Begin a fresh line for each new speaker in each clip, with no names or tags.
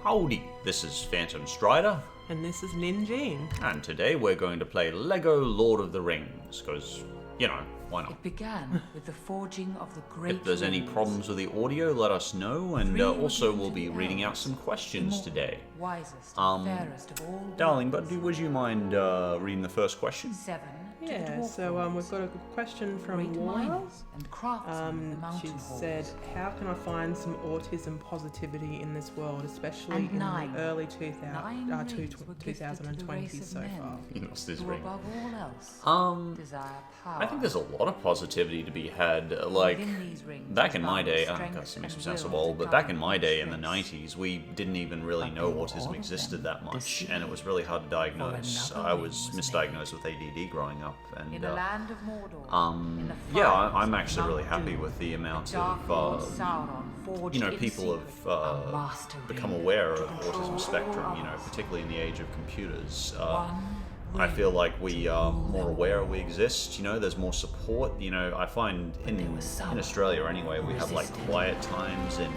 Howdy, this is PhantomStrider.
And this is NinJean.
And today we're going to play Lego Lord of the Rings, because, you know, why not?
It began with the forging of the great
If there's any
runes.
problems with the audio, let us know, and
Three
also we'll
were
be
to
reading out some
elves,
questions
immortal,
today.
Wisest and fairest of all
Darling,
beings.
but would you mind reading the first question?
7 to the
Yeah,
dwarf
so
lords,
we've got a question from
great
Laura.
miners and craftsmen of the
She
mountain
said,
halls.
how can I find some autism positivity in this world, especially
And
in
nine.
the early
Nine rings were gifted to the
2020s
race of
so
men,
far?
What's this
who
ring?
above all else desire power.
I think there's a lot of positivity to be had. Like,
Within these rings
back
is
in my
bound
day,
strength
God, this makes me
and
sound so
will
old,
to
but back in
govern
my day
each
in the
race.
90s, we didn't even really
But
know
they were all
autism
of
existed
them
that much,
deceived.
and it was really hard to diagnose.
another
I
ring
was
was
misdiagnosed with ADD growing up, and
In the land of Mordor, in the
yeah,
fires
I'm
of
actually really
Mount
happy
Doom,
with the amount
the Dark Lord
of,
Sauron forged
you know,
in
people
secret
have
a master
become
ring
aware
to
of
control
autism
all
spectrum, you know,
others.
particularly in the age of computers.
One
I
ring
feel like we
to
are
rule
more
them
aware
all.
we exist, you know, there's more support, you know, I find in
was some
Australia anyway, we have like
resisted.
quiet times in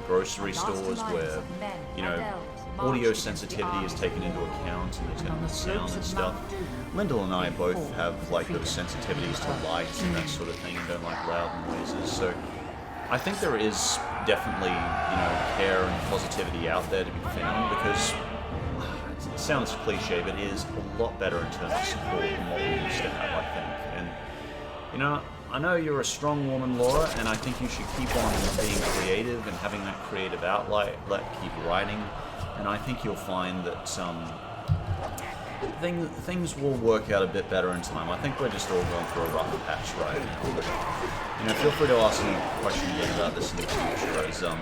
grocery stores
Masterminds
where,
of men
you
and
know,
elves
audio
marched against
sensitivity
the
is
armies
taken
of
into
Mordor.
account in
And on
terms
the
of sound
slopes
and
of
stuff.
Mount Doom,
Lyndall and I
they
both
fought
have
for
like those
freedom
sensitivities
and
to light and that sort of thing and don't like loud noises, so I think there is definitely, you know, care and positivity out there to be found because it sounds cliche, but it is a lot better in terms of support than what we used to have, I think. And, you know, I know you're a strong woman, Laura, and I think you should keep on being creative and having that creative outlet, keep writing, and I think you'll find that things will work out a bit better in time. I think we're just all going through a rough patch right now. But, you know, feel free to ask any questions about this in the future, as you know,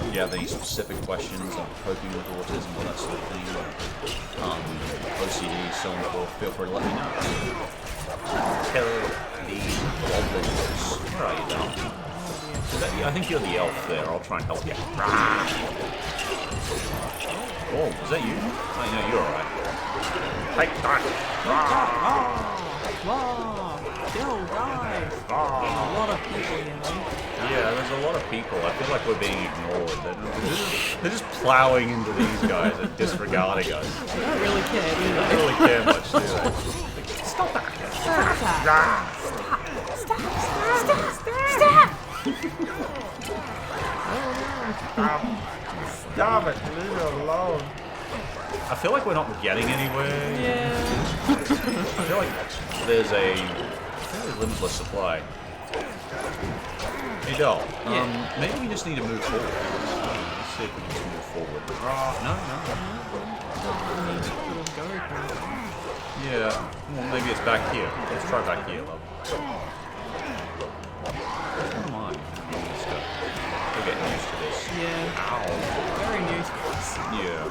if you have any specific questions on coping with autism or that sort of thing, or OCD, so on and so forth, feel free to let me know. Tell the goblins. Where are you, Dom? I think you're the elf there. I'll try and help you. Oh, is that you? Oh, no, you're alright. Take that!
Kill, die! A lot of people here, man.
Yeah, there's a lot of people. I feel like we're being ignored. They're just plowing into these guys and disregarding us.
They don't really care, do
They
they?
don't really care much, do they? Stop that! Stop it! Leave it alone. I feel like we're not getting anywhere.
Yeah.
I feel like there's a fairly limitless supply. Hey, Doll. Maybe we just need to move forward. Let's see if we can just move forward. No. Yeah. Well, maybe it's back here. Let's try back here, love. Come on. We're getting used to this.
Yeah.
Ow.
Very new to us.
Yeah.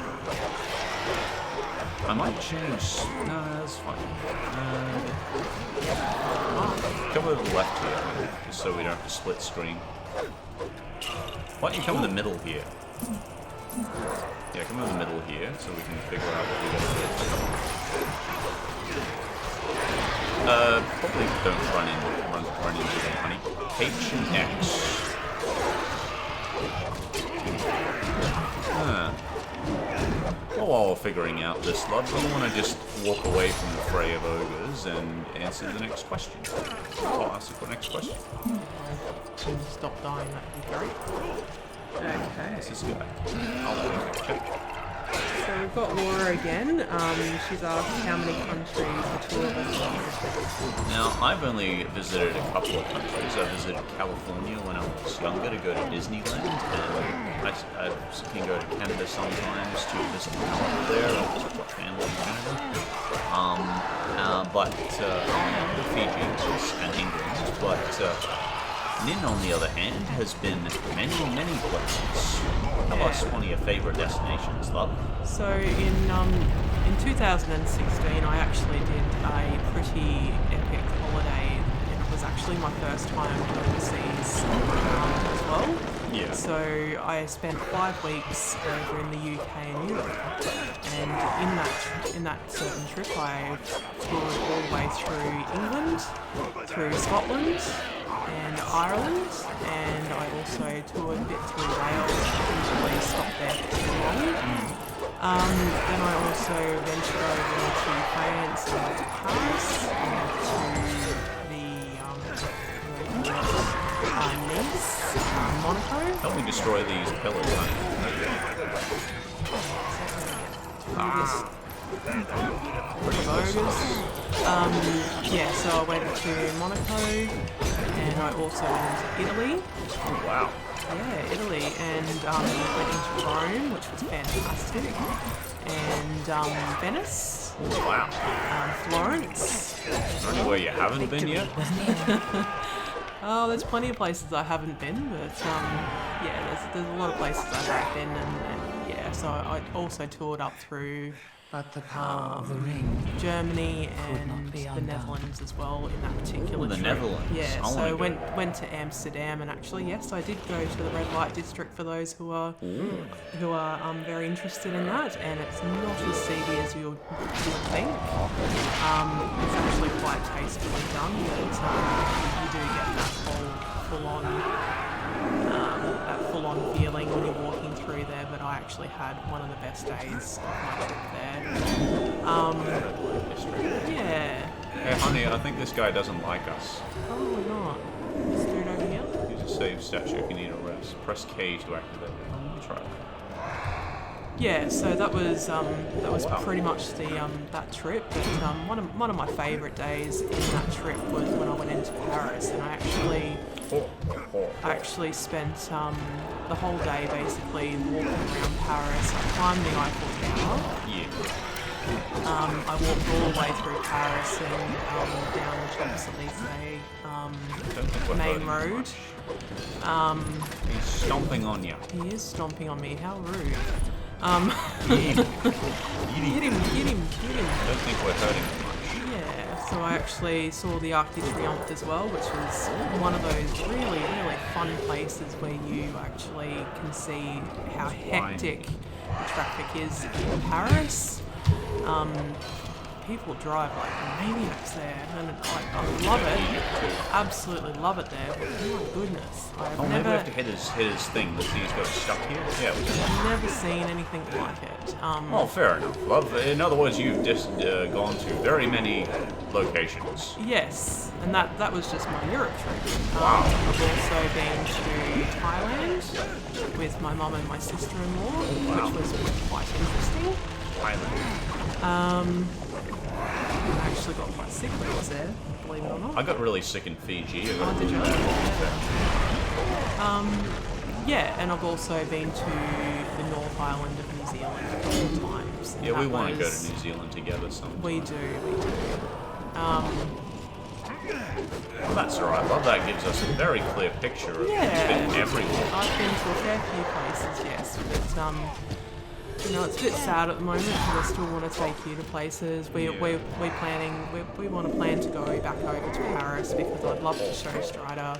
I might change. No, that's fine. Come over to the left here, just so we don't have to split screen. Why don't you come in the middle here? Yeah, come in the middle here, so we can figure out what we gotta do. Probably don't run into them, honey. H and X. Well, while we're figuring out this, love, I want to just walk away from the fray of ogres and answer the next question. I'll ask the next question.
Stop dying, that'd be great. Okay.
This is good. I'll let you check.
So we've got Laura again. She's asked how many countries the two of us have visited.
Now, I've only visited a couple of countries. I visited California when I was younger to go to Disneyland, and I can go to Canada sometimes to visit my uncle there, and visit my family in Canada. But Fiji and England, but Nin, on the other hand, has been many places. How about one of your favorite destinations, love?
So in 2016, I actually did a pretty epic holiday. It was actually my first time overseas as well.
Yeah.
So I spent 5 weeks over in the UK and Europe, and in that certain trip, I toured all the way through England, through Scotland, and Ireland, and I also toured a bit through Wales. I didn't really stop there for too long. Then I also ventured over to France and to Paris and to Nice, Monaco.
Help me destroy these pillars, honey.
Yeah, so I went to Monaco and I also went to Italy.
Oh, wow.
Yeah, Italy, and went into Rome, which was fantastic, and Venice,
Wow.
Florence.
Is there anywhere you haven't been yet?
Oh, there's plenty of places I haven't been, but yeah, there's a lot of places I have been, and yeah, so I also toured up through
But the power of the ring.
Germany
Could
and
not be
the
undone.
Netherlands as well in that particular
the
trip.
Netherlands.
Yeah,
I
so
wanna go.
went to Amsterdam, and actually, yes, I did go to the red light district for those who are very interested in that, and it's not as seedy as you would think. It's actually quite tastefully done, but you do get that whole full-on feeling when you're walking through there. But I actually had one of the best days of my trip there. Yeah.
Hey, honey, I think this guy doesn't like us.
Probably not. This dude over here?
Use a save statue if you need a rest. Press K to activate it. Let me try it.
Yeah, so that was
Wow.
pretty much that trip. But one of my favourite days in that trip was when I went into Paris, and I actually spent the whole day basically walking around Paris. I climbed the Eiffel Tower.
Yeah.
I walked all the way through Paris and down the Champs-Élysées
Don't think we're
main
hurting
road.
much. He's stomping on you.
He is stomping on me. How rude.
Eat him.
Get him.
Don't think we're hurting him much.
Yeah, so I actually saw the Arc de Triomphe as well, which was one of those really, really fun places where you actually can see how hectic the traffic is in Paris. People drive like maniacs there, and I love it. Absolutely love it there. But oh my goodness, I've
Maybe we
never
have to hit his thing. The thing's got stuck here. Yeah, we can.
never seen anything like it.
Oh, fair enough, love. In other words, you've just gone to very many locations.
Yes, and that was just my Europe trip.
Wow.
I've also been to Thailand with my mum and my sister-in-law,
wow.
which was quite interesting.
Thailand.
I actually got quite sick when I was there, believe it or not.
I got really sick in Fiji. I got
Oh, did you?
really bad.
Yeah, and I've also been to the North Island of New Zealand a couple of times. and
Yeah, we
that
want to go to
was-
New Zealand together sometime.
We do.
Well, that's alright. Love that gives us a very clear picture of
Yeah.
everywhere.
I've been to a fair few places, yes, but it's a bit sad at the moment because I still want to take you to places. We want to plan to go back over to Paris because I'd love to show Strider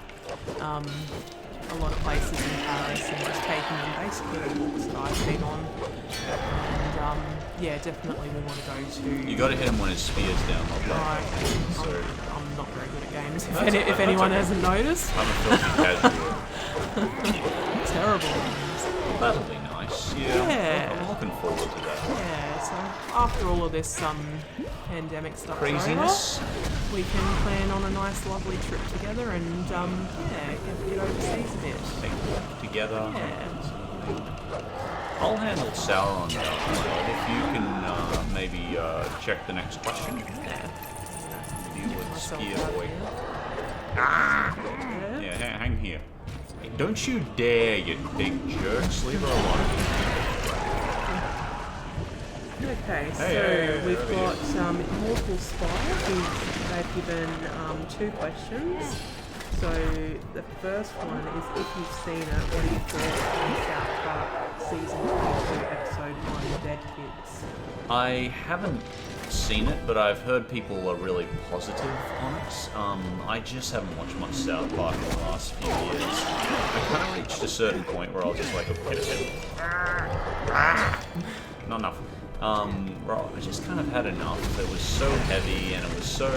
a lot of places in Paris and just taking them basically the walks that I've been on. And yeah, definitely we want to go to.
You got to hit him when his spear's down.
Right,
So
I'm not very good at games.
That's okay,
If anyone
that's
hasn't noticed,
I'm a filthy casual.
terrible.
That'll be nice.
Yeah.
I'm looking forward to that.
Yeah, so after all of this pandemic stuff
Craziness.
over, we can plan on a nice, lovely trip together and get overseas a bit.
Take a walk together.
Yeah.
I'll handle Sauron now. If you can maybe check the next question. Deal with the
Myself
spear
out
boy.
here.
Yeah, hang here. Hey, don't you dare, you big jerks. Leave her alone.
Okay, so
hey,
we've
over
got Immortal Spy, they've given 2 questions. So the first one is, if you've seen it, what do you thought of South Park Season 22, Episode 1, Dead Kids?
I haven't seen it, but I've heard people are really positive on it. I just haven't watched much South Park in the last few years. I kind of reached a certain point where I was just like, okay, not enough. Well, I just kind of had enough. It was so heavy and it was so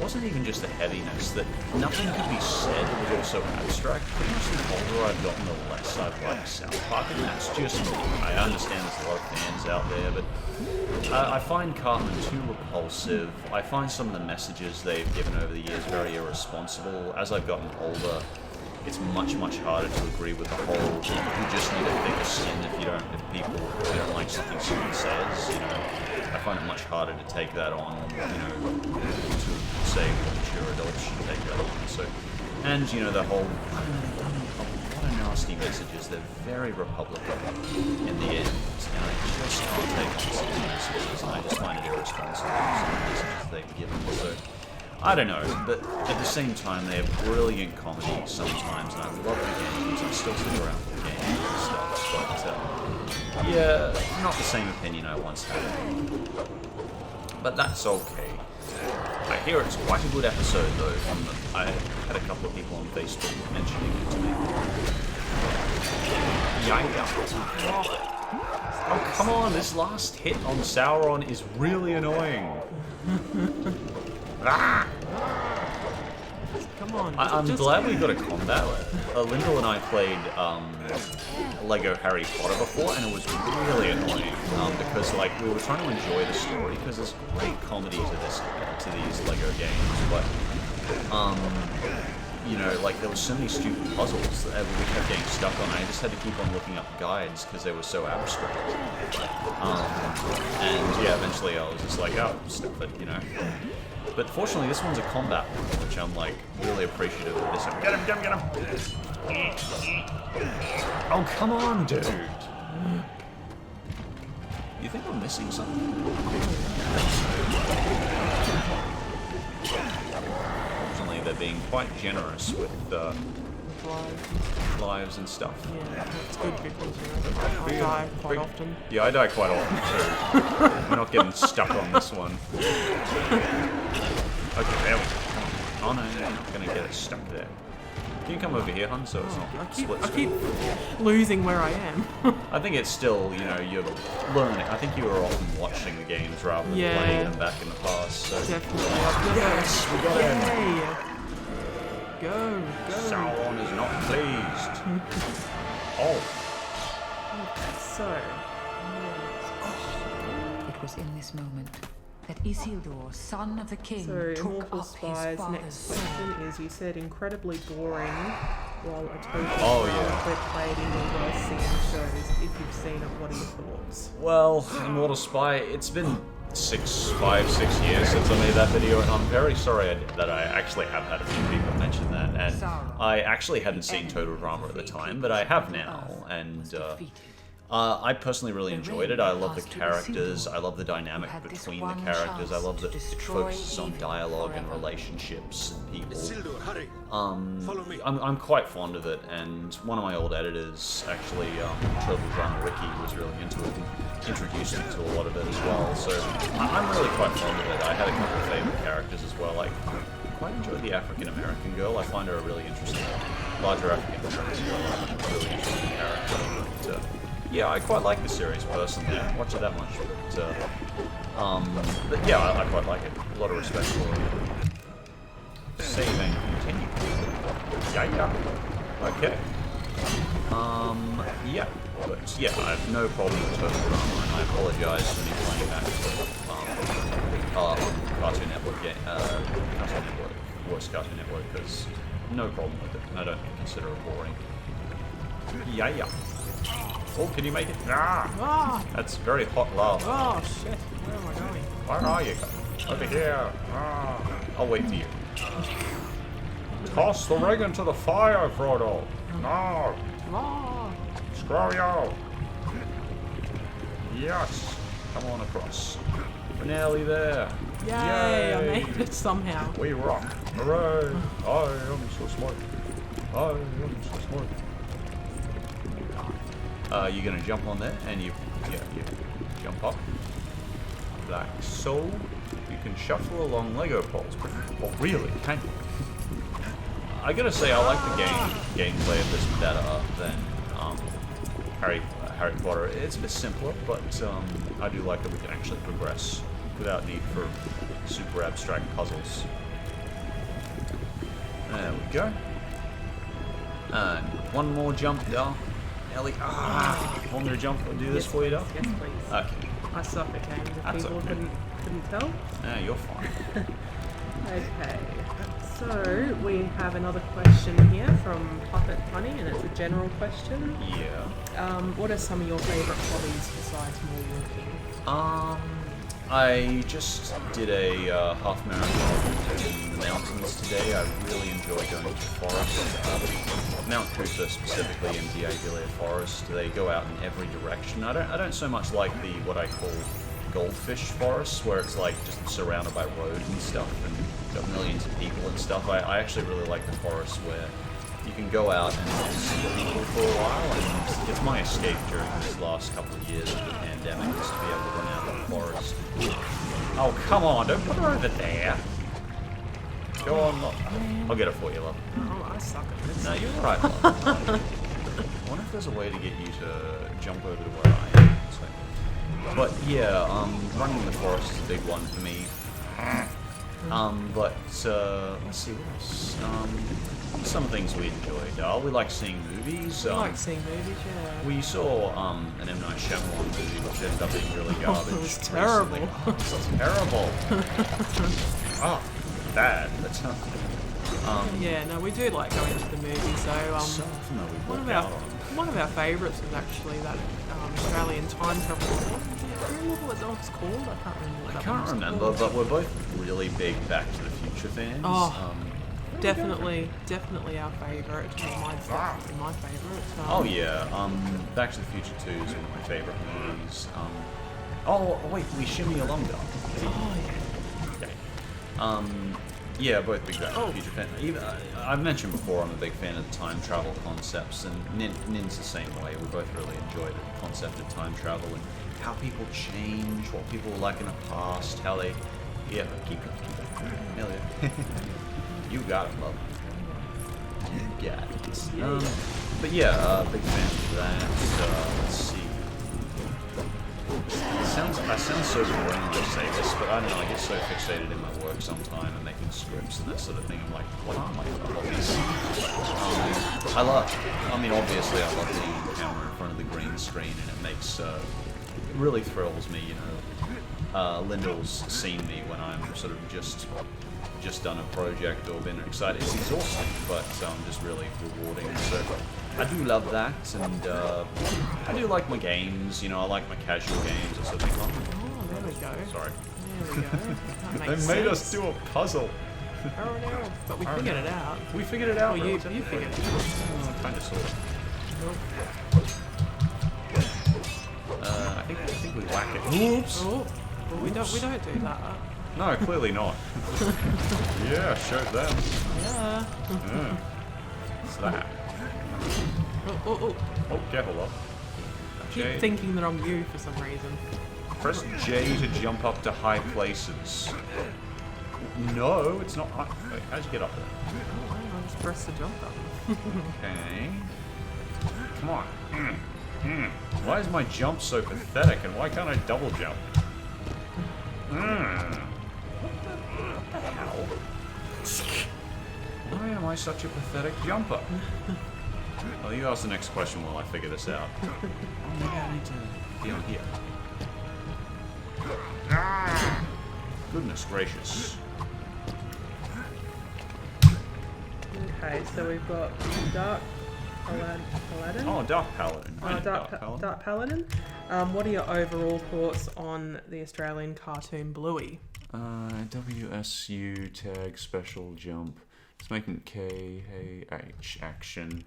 wasn't even just the heaviness, that nothing could be said was also abstract. Pretty much the older I've gotten, the less I've liked South Park, and that's just me. I understand there's a lot of fans out there, but I find Cartman too repulsive. I find some of the messages they've given over the years very irresponsible. As I've gotten older, it's much harder to agree with the whole you just need a thicker skin if you don't like something someone says, you know. I find it much harder to take that on, you know, to say mature adults should take that on. So, and you know, the whole what a nasty messages. They're very Republican in the end, and I just can't take on some of the messages, and I just find it irresponsible some of the messages they've given. So I don't know, but at the same time, they have brilliant comedy sometimes, and I love the games. I still stick around for the games and stuff, but yeah, not the same opinion I once had. But that's okay. I hear it's quite a good episode, though. I had a couple of people on Facebook mentioning it to me. Oh, come on, this last hit on Sauron is really annoying. Ah!
Come on.
I'm glad we got a combat. Lyndall and I played Lego Harry Potter before, and it was really annoying because like we were trying to enjoy the story because there's great comedy to these Lego games, but you know, like there were so many stupid puzzles that we kept getting stuck on. I just had to keep on looking up guides because they were so abstract. And yeah, eventually I was just like, oh, stuff it, you know. But fortunately, this one's a combat one, which I'm like really appreciative of this. Get him, get him, get him! Oh, come on, dude! You think we're missing something? Fortunately, they're being quite generous with lives and stuff.
Yeah, it's good because I die quite often.
Yeah, I die quite often too. We're not getting stuck on this one. Okay, there we go. Oh no, you're not going to get it stuck there. Can you come over here, hun, so it's not split screen?
I keep losing where I am.
I think it's still, you know, you're learning. I think you were often watching the games rather than playing them back in the past. So.
Definitely.
Yes, we got him.
Go.
Sauron is not pleased. Oh.
So.
It was in this moment that Isildur, son of the king,
So,
took
Immortal
up
Spies,
his father's
next
sword.
question is, you said incredibly boring, while a total
yeah.
played in your worst scene shows. If you've seen it, what are your thoughts?
Well, Immortal Spy, it's been 5, 6 years since I made that video, and I'm very sorry that I actually have had a few people mention that, and I actually hadn't seen Total Drama at the time, but I have now, and I personally really enjoyed it. I love the characters, I love the dynamic between the characters, I love that it focuses on dialogue and relationships and people. I'm quite fond of it, and one of my old editors, actually, Total Drama Ricky, was really into it and introduced me to a lot of it as well, so I'm really quite fond of it. I had a couple of favourite characters as well. I quite enjoyed the African-American girl. I find her a really interesting, larger African-American girl, a really interesting character. But, yeah, I quite like the series personally. I don't watch it that much, but yeah, I quite like it. A lot of respect for it. Save and continue. Yeah. Okay. Yeah. But yeah, I have no problem with Total Drama, and I apologize for me playing that on Cartoon Network, Cartoon Network, Voice Cartoon Network, because no problem with it, and I don't consider it boring. Yeah. Oh, can you make it?
Ah!
That's very hot lava.
Oh, shit. Where am I going?
Where are you? Over here. I'll wait for you. Toss the ring into the fire, Frodo. No.
Ah!
Screw you. Yes. Come on across. We're nearly there.
Yay! I made it somehow.
We rock. Hooray. I am so smart. I am so smart. You're gonna jump on there, and you jump up like so. You can shuffle along Lego poles. Oh, really? Can you? I gotta say, I like the gameplay of this better than Harry Potter. It's a bit simpler, but I do like that we can actually progress without need for super abstract puzzles. There we go. And one more jump, Dar. Ellie, want me to jump and do this for you, Dar?
Yes, please.
Okay.
I suck at games if
That's
people
okay.
couldn't tell.
Yeah, you're fine.
Okay, so we have another question here from Puppet Funny, and it's a general question.
Yeah.
What are some of your favourite hobbies besides more walking?
I just did a half marathon in the mountains today. I really enjoy going to forest. Mount Coota specifically in Diaghileia Forest. They go out in every direction. I don't so much like the what I call goldfish forests, where it's like just surrounded by roads and stuff and got millions of people and stuff. I actually really like the forests where you can go out and not see people for a while, and it's my escape during this last couple of years of the pandemic, just to be able to run out of the forest. Oh, come on, don't put her over there. Go on, look. I'll get it for you, love.
Oh, I suck at this.
No, you're alright, love. I wonder if there's a way to get you to jump over to where I am. So. But yeah, running in the forest is a big one for me. But let's see what else. Some things we enjoyed. We like seeing movies.
I like seeing movies, yeah.
We saw an M. Night Shyamalan movie, which ended up being really garbage.
It was terrible.
Recently. It was terrible. Oh, bad. That's not.
Yeah, no, we do like going to the movies. So,
So often though, we walk out on them.
one of our favourites was actually that Australian time travel. Do you remember what it's called? I can't remember. What
I
that
can't
one was
remember,
called.
but we're both really big Back to the Future fans.
Oh, definitely our favourite. Mine's definitely my favourite.
Oh yeah, Back to the Future 2 is one of my favourite movies. Oh wait, we shimmy along though.
Oh yeah.
Okay. Yeah, both big Back to the Future fans. Even I've mentioned before, I'm a big fan of the time travel concepts, and Nin's the same way. We both really enjoy the concept of time travel and how people change, what people were like in the past, how they. Yeah, keep it. Amelia. You got it, love. You got it. But yeah, big fan of that. Let's see. I sound so boring when I say this, but I don't know, I get so fixated in my work sometime and making scripts and that sort of thing. I'm like, what are my hobbies? Obviously I love being in the camera in front of the green screen, and it makes, it really thrills me, you know. Lyndall's seen me when I'm sort of just done a project or been excited. It's exhausting, but just really rewarding. So I do love that, and I do like my games. You know, I like my casual games or something.
Oh, there we go.
Sorry.
There we go. That
They
makes
made
sense.
us do a puzzle.
Oh no, but we figured it out.
We figured it out.
Well, you
relatively
figured it
quick.
out.
Kind of, sort of. I think we whack it. Oops.
Oh, well, we don't do that.
No, clearly not. Yeah, show them.
Yeah.
Yeah. What's that?
Oh.
Oh, careful, love.
Keep
J.
thinking that I'm you for some reason.
Press J to jump up to high places. No, it's not high. Wait, how'd you get up there?
Oh, I just press the jump button.
Okay. Come on. Why is my jump so pathetic, and why can't I double jump? What the hell? Why am I such a pathetic jumper? Well, you ask the next question while I figure this out. Oh, maybe I need to be on here. Goodness gracious.
Okay, so we've got Dark Paladin.
Oh, Dark Paladin. I know
Dark Paladin. What are your overall thoughts on the Australian cartoon Bluey?
WSU tag special jump. It's making KH action.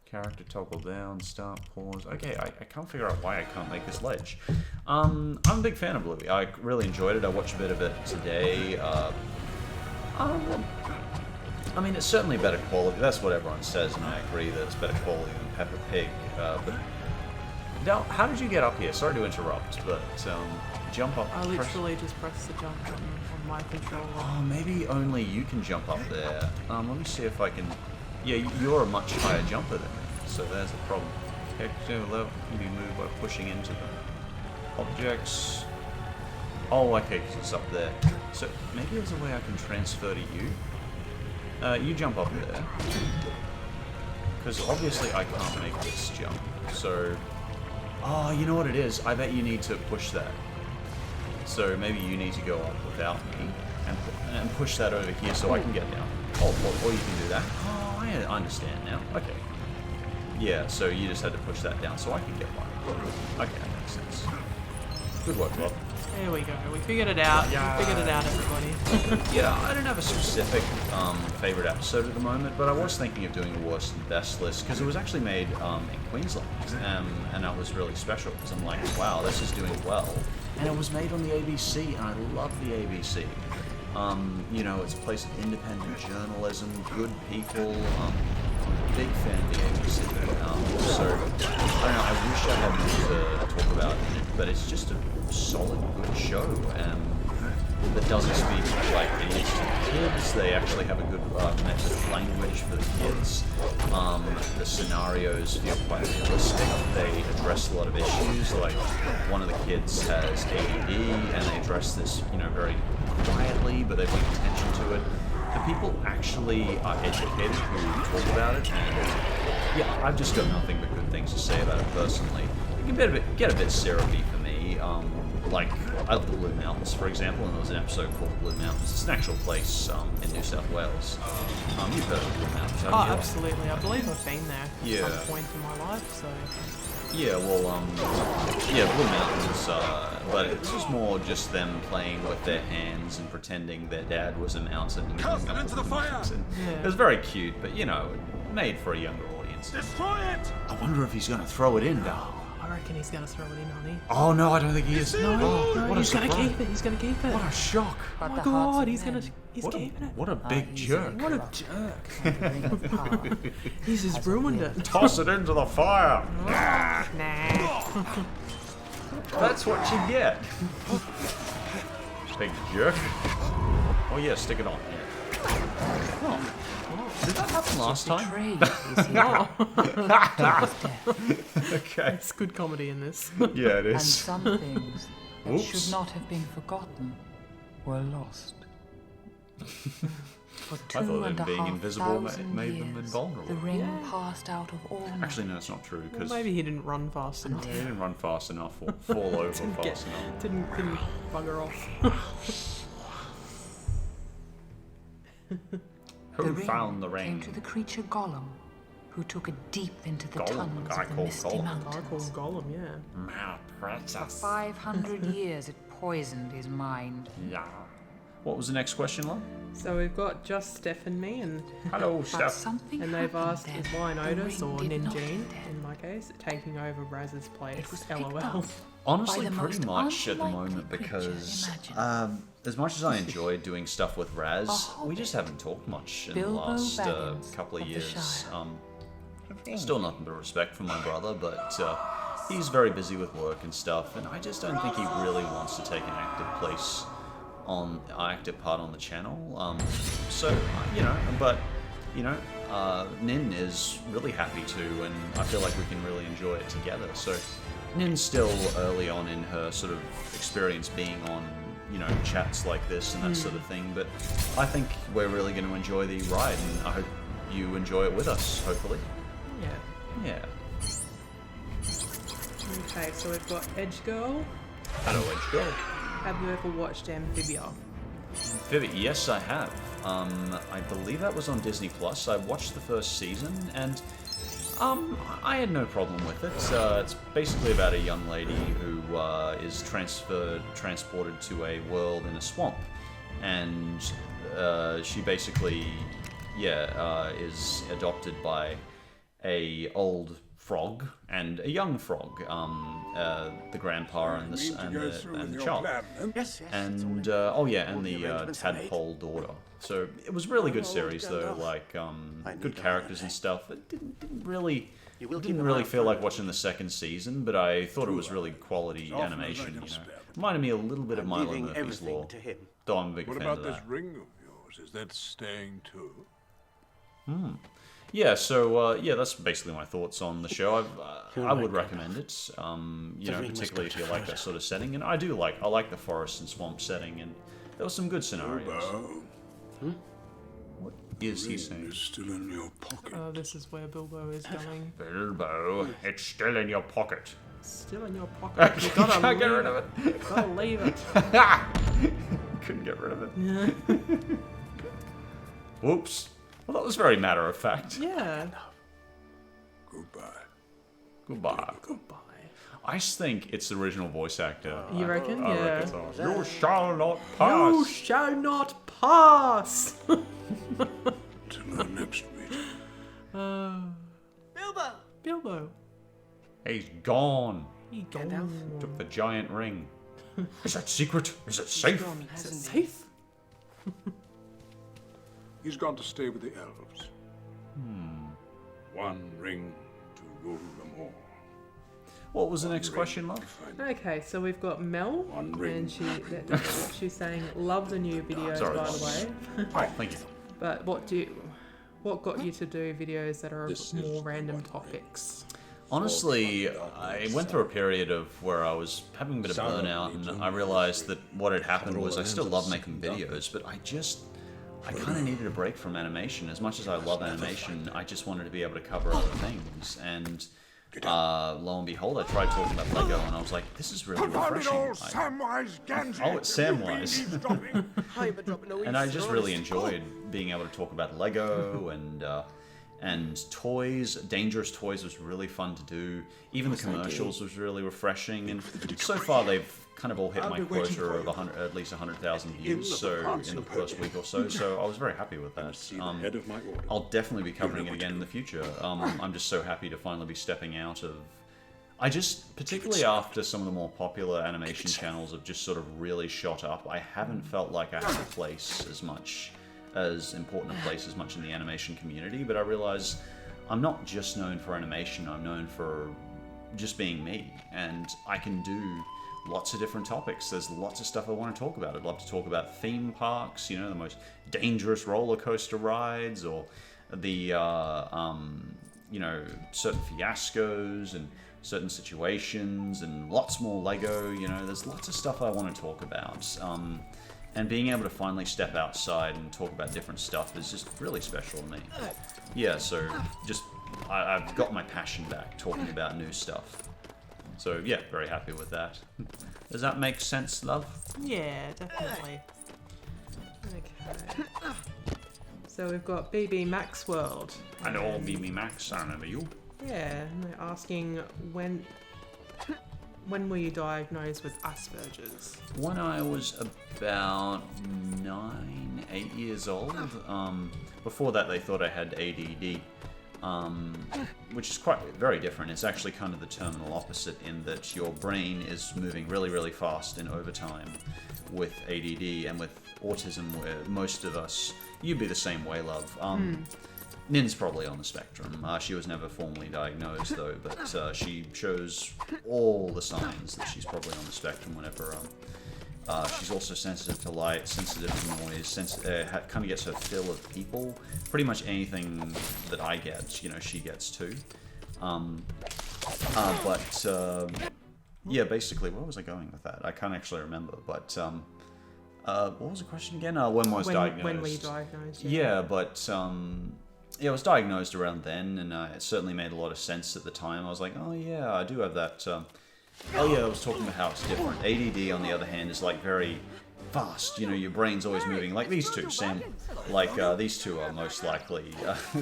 Character toggle down, start, pause. Okay, I can't figure out why I can't make this ledge. I'm a big fan of Bluey. I really enjoyed it. I watched a bit of it today. I mean, it's certainly better quality. That's what everyone says, and I agree that it's better quality than Peppa Pig. But now, how did you get up here? Sorry to interrupt, but jump up.
I literally just press the jump button on my controller.
Oh, maybe only you can jump up there. Let me see if I can. Yeah, you're a much higher jumper than me, so there's the problem. External level can be moved by pushing into them. Objects. Oh, okay, because it's up there. So maybe there's a way I can transfer to you. You jump up there. Because obviously I can't make this jump. So... Oh, you know what it is? I bet you need to push that. So maybe you need to go up without me and push that over here so I can get down. Oh, or you can do that. Oh, I understand now. Okay. Yeah, so you just had to push that down so I can get one. Okay, that makes sense. Good work, Bob.
There we go. We figured it out.
Yeah.
We figured it out, everybody.
Yeah, I don't have a specific favourite episode at the moment, but I was thinking of doing a worst and best list because it was actually made in Queensland, and that was really special because I'm like, wow, this is doing well. And it was made on the ABC, and I love the ABC. You know, it's a place of independent journalism, good people. Big fan of the ABC. So, I don't know, I wish I had more to talk about in it, but it's just a solid, good show. That doesn't speak like idiots to the kids. They actually have a good method of language for the kids. The scenarios feel quite realistic. They address a lot of issues. Like one of the kids has ADD, and they address this, you know, very quietly, but they bring attention to it. The people actually are educated who talk about it, and yeah, I've just got nothing but good things to say about it personally. It can get a bit syrupy for me. Like, I love the Blue Mountains, for example, and there was an episode called Blue Mountains. It's an actual place in New South Wales. You've heard of the Blue Mountains, haven't
Oh,
you?
absolutely. I believe I've been there
Yeah.
at some point in my life, so...
Yeah, well, yeah, Blue Mountains, but this was more just them playing with their hands and pretending their dad was a mountain. And
Cast it into the fire!
It was very cute, but, you know, made for a younger audience.
Destroy it!
I wonder if he's going to throw it in, Val.
I reckon he's going to throw it in, honey.
Oh, no, I don't think he is.
No,
what
he's
a
going to
surprise.
keep it. He's going to keep it.
What a shock.
Oh my god, he's keeping it.
What a big jerk.
What a jerk. He's just ruined it.
Toss it into the fire.
Nah.
That's what you get. Big jerk. Oh yeah, stick it on. Yeah. Did that happen last time? Okay.
It's good comedy in this.
Yeah, it
And
is.
some things that
Oops.
should not have been forgotten were lost. For
I thought
two
them
and a
being
half
invisible
thousand
made them
years,
invulnerable.
The ring
Yeah.
passed out of all
Actually, no, it's not true
Well,
because
maybe he didn't run fast enough.
he didn't run fast enough or fall over fast enough.
Didn't bugger off.
Who
the ring
found the
came
ring?
to the creature Gollum, who took it deep into the
Gollum, a
tunnels
guy
of the
called
misty
Gollum.
I call him
mountains.
Gollum, yeah.
My
For
precious.
500 years it poisoned his mind.
Yeah. What was the next question, Lon?
So we've got just Steph and me, and
Hello,
But
Steph.
something
they've
happened
asked,
then.
is Ryan
The
Otis
ring
or
did not
NinJean,
end.
in my case, taking over Raz's place?
It was picked
LOL.
up
Honestly,
by the
pretty
most
much at the
unlikely
moment
creature
because
imaginable.
as much as I enjoy doing stuff with Raz,
A
we just haven't talked much in the
Bilbo
last
Baggins
couple of
of the
years.
Shire.
Still nothing but respect for my brother, but he's very busy with work and stuff, and I just don't think he really wants to take an active part on the channel. So you know, but you know, Nin is really happy to, and I feel like we can really enjoy it together. So Nin's still early on in her sort of experience being on, you know, chats like this and that sort of thing, but I think we're really going to enjoy the ride, and I hope you enjoy it with us, hopefully.
Yeah.
Yeah.
Okay, so we've got Edge Girl.
Hello, Edge Girl.
Have you ever watched Amphibia?
Vivi, yes, I have. I believe that was on Disney Plus. I watched the first season, and I had no problem with it. It's basically about a young lady who is transported to a world in a swamp, and she basically, is adopted by a old frog and a young frog, the grandpa and the child, and the tadpole daughter. So it was a really good series though, like good characters and stuff. It didn't really feel like watching the second season, but I thought it was really quality animation. You know, reminded me a little bit of Milo Murphy's Law, though I'm a big
What
fan
about
of
this
that.
ring of yours? Is that staying too?
Yeah, so that's basically my thoughts on the show. I would recommend it. You know, particularly if you like that sort of setting, and I like the forest and swamp setting, and there were some good scenarios.
Bilbo?
is he
Ring
saying?
is still in your pocket.
This is where Bilbo is going.
Bilbo, it's still in your pocket.
Still in your pocket. You gotta
Can't get
leave
rid of it.
Gotta leave it.
Couldn't get rid of it. Whoops. Well, that was very matter of fact.
Yeah.
Goodbye.
Goodbye.
Goodbye.
I think it's the original voice actor.
You reckon?
I
Yeah.
reckon so. You shall not
You
pass.
shall not pass.
Till our next meeting.
Bilbo!
Bilbo.
He's gone.
He gone.
Took the giant ring. Is that secret? Is it safe?
Is it safe?
He's gone to stay with the elves. One ring to rule them all.
What was the next question, love?
Okay, so we've got Mel,
One ring.
and she's saying love the new videos,
Sorry.
by the way.
Oh, thank you.
But what got you to do videos that are
This
more
is
random
one
topics?
Honestly, I went through a period of where I was having a bit of burnout, and I realized that what had happened was I still love making videos, but I kind of needed a break from animation. As much as I love animation, I just wanted to be able to cover other things. And lo and behold, I tried talking about Lego, and I was like, this is really refreshing. Oh, it's Samwise. And I just really enjoyed being able to talk about Lego and toys. Dangerous Toys was really fun to do. Even the commercials was really refreshing. And so far they've kind of all hit my quota of at least 100,000 views. So in the first week or so. So I was very happy with that.
Head of my order.
I'll definitely be covering it again in the future. I'm just so happy to finally be stepping out of. Particularly after some of the more popular animation channels have just sort of really shot up, I haven't felt like I have a place as important a place as much in the animation community, but I realize I'm not just known for animation, I'm known for just being me, and I can do lots of different topics. There's lots of stuff I want to talk about. I'd love to talk about theme parks, you know, the most dangerous roller coaster rides, or the, you know, certain fiascos and certain situations, and lots more Lego, you know, there's lots of stuff I want to talk about. And being able to finally step outside and talk about different stuff is just really special to me. Yeah, so just, I've got my passion back, talking about new stuff. So yeah, very happy with that. Does that make sense, love?
Yeah, definitely. Okay. So we've got BB Max World.
I know, BB Max, I remember you.
Yeah, and they're asking when were you diagnosed with Asperger's?
When I was about 8 years old. Before that, they thought I had ADD, which is very different. It's actually kind of the terminal opposite in that your brain is moving really, really fast in overtime with ADD, and with autism, where most of us, you'd be the same way, love. Nin's probably on the spectrum. She was never formally diagnosed, though, but she shows all the signs that she's probably on the spectrum whenever... she's also sensitive to light, sensitive to noise, kind of gets her fill of people. Pretty much anything that I get, you know, she gets too. Yeah, basically, where was I going with that? I can't actually remember, but... what was the question again? When was diagnosed?
When were you diagnosed?
Yeah, but... yeah, I was diagnosed around then, and it certainly made a lot of sense at the time. I was like, oh yeah, I do have that... oh yeah, I was talking about how it's different. ADD, on the other hand, is like very fast. You know, your brain's always moving. Like these two, these two are most likely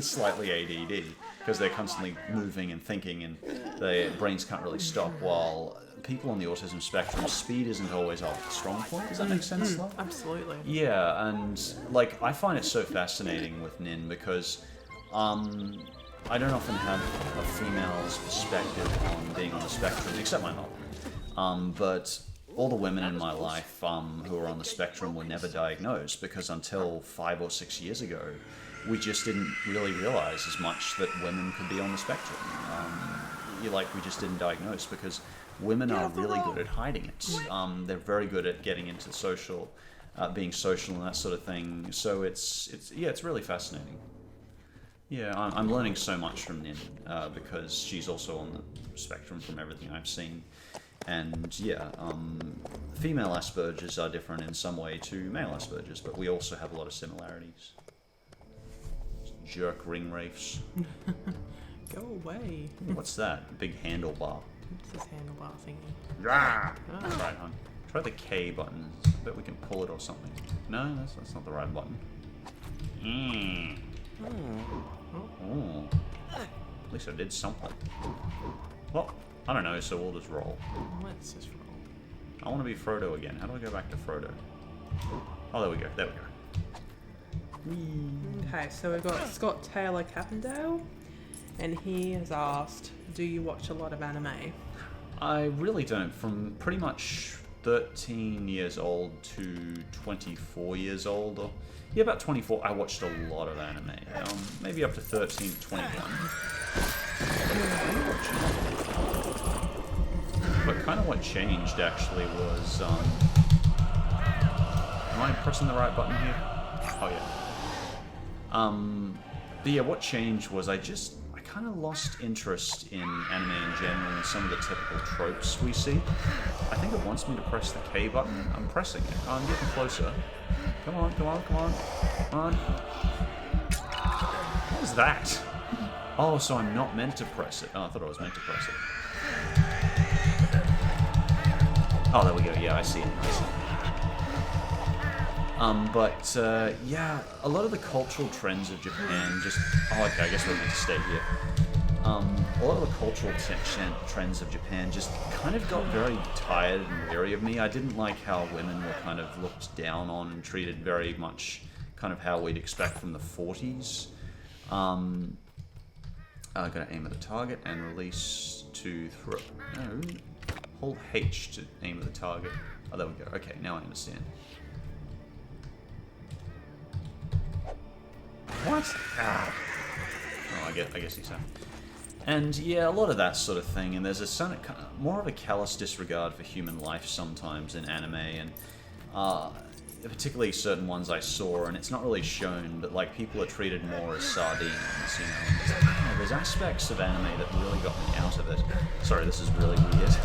slightly ADD, because they're constantly moving and thinking, and their brains can't really stop, while people on the autism spectrum, speed isn't always our strong point. Does that make sense, love?
Absolutely.
Yeah, and like I find it so fascinating with Nin because I don't often have a female's perspective on being on the spectrum, except my mom. But all the women in my life who are on the spectrum were never diagnosed, because until 5 or 6 years ago, we just didn't really realize as much that women could be on the spectrum. We just didn't diagnose, because women are really good at hiding it. They're very good at getting into social, being social and that sort of thing. So it's really fascinating. Yeah, I'm learning so much from Nin, because she's also on the spectrum from everything I've seen. And yeah, female Asperger's are different in some way to male Asperger's, but we also have a lot of similarities. jerk ring wraiths.
Go away.
What's that? Big handlebar.
What's this handlebar thingy?
Ah! That's right, hon. Try the K button. I bet we can pull it or something. No, that's not the right button. Oh. At least I did something. Well, I don't know, so we'll just roll.
Let's just roll.
I want to be Frodo again. How do I go back to Frodo? Oh, there we go. There we go.
Okay, so we've got Scott Taylor Cappendale, and he has asked, do you watch a lot of anime?
I really don't. From pretty much 13 years old to 24 years old, or yeah, about 24, I watched a lot of anime. Maybe up to 13 to 21. But kind of what changed actually was, am I pressing the right button here? Oh yeah. But yeah, what changed was I kind of lost interest in anime in general and some of the typical tropes we see. I think it wants me to press the K button. I'm pressing it. I'm getting closer. Come on, come on, come on. Come on. What was that? Oh, so I'm not meant to press it. Oh, I thought I was meant to press it. Oh, there we go. Yeah, I see it. Yeah, a lot of the cultural trends of Japan just... Oh, okay, I guess we're meant to stay here. A lot of the cultural trends of Japan just kind of got very tired and weary of me. I didn't like how women were kind of looked down on and treated very much kind of how we'd expect from the 40s. I'm going to aim at the target and release to throw. No, hold H to aim at the target. Oh, there we go. Okay, now I understand. What? Ah. Oh, I guess he's saying. And yeah, a lot of that sort of thing. And there's more of a callous disregard for human life sometimes in anime, and particularly certain ones I saw. And it's not really shown, but like people are treated more as sardines. You know, there's aspects of anime that really got me out of it. Sorry, this is really weird.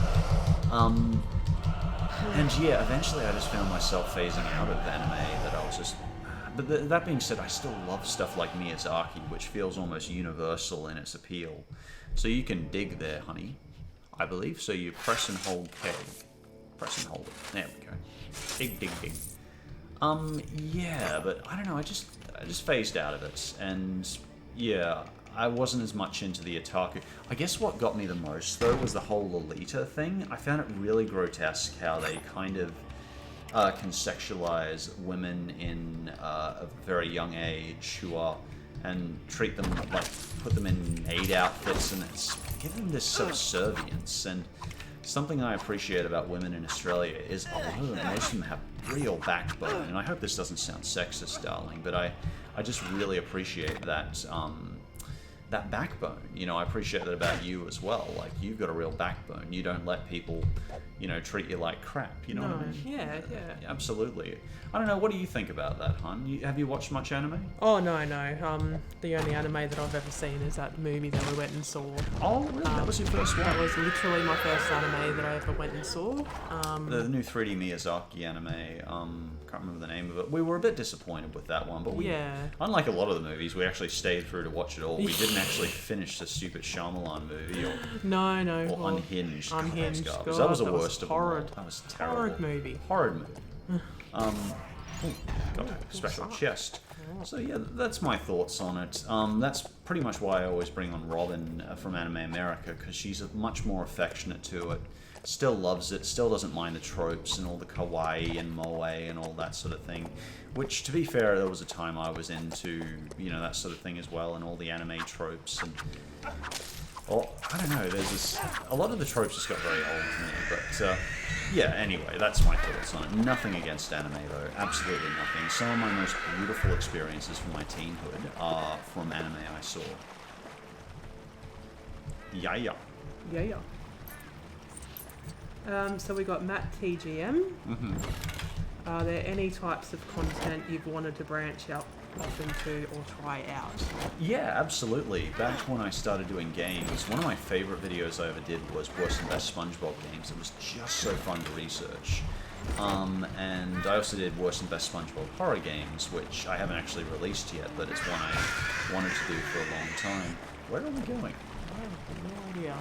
And yeah, eventually I just found myself phasing out of anime that I was just... But that being said, I still love stuff like Miyazaki, which feels almost universal in its appeal. So you can dig there, honey, I believe. So you press and hold K. Press and hold it. There we go. Dig, dig, dig. Yeah, but I don't know, I just phased out of it. And yeah, I wasn't as much into the otaku. I guess what got me the most, though, was the whole Lolita thing. I found it really grotesque how they kind of can sexualize women in a very young age and treat them like, put them in maid outfits, and it's give them this subservience. And something I appreciate about women in Australia is a lot of them, most of them have real backbone. And I hope this doesn't sound sexist, darling, but I just really appreciate that that backbone. You know, I appreciate that about you as well. Like, you've got a real backbone. You don't let people, you know, treat you like crap. You know what I mean?
Yeah.
Absolutely. I don't know. What do you think about that, hon? Have you watched much anime?
Oh, no. The only anime that I've ever seen is that movie that we went and saw.
Oh, really? That was your first one?
That was literally my first anime that I ever went and saw.
The new 3D Miyazaki anime. Can't remember the name of it. We were a bit disappointed with that one, but unlike a lot of the movies, we actually stayed through to watch it all. We didn't actually finish the stupid Shyamalan movie, or Unhinged.
Unhinged.
God,
God,
that was the
that
worst of them all.
horrid.
That was terrible.
Horrid movie.
Got a special chest. So yeah, that's my thoughts on it. That's pretty much why I always bring on Robin from Anime America, because she's much more affectionate to it. Still loves it, still doesn't mind the tropes and all the kawaii and moe and all that sort of thing. Which, to be fair, there was a time I was into, you know, that sort of thing as well, and all the anime tropes. And well, I don't know, there's a lot of the tropes just got very old to me, but yeah, anyway, that's my thoughts on it. Nothing against anime, though, absolutely nothing. Some of my most beautiful experiences from my teenhood are from anime I saw. Yeah.
So we got Matt TGM. Are there any types of content you've wanted to branch out off into or try out?
Yeah, absolutely. Back when I started doing games, one of my favorite videos I ever did was Worst and Best SpongeBob games. It was just so fun to research. And I also did Worst and Best SpongeBob Horror Games, which I haven't actually released yet, but it's one I wanted to do for a long time. Where are we going?
I have no idea.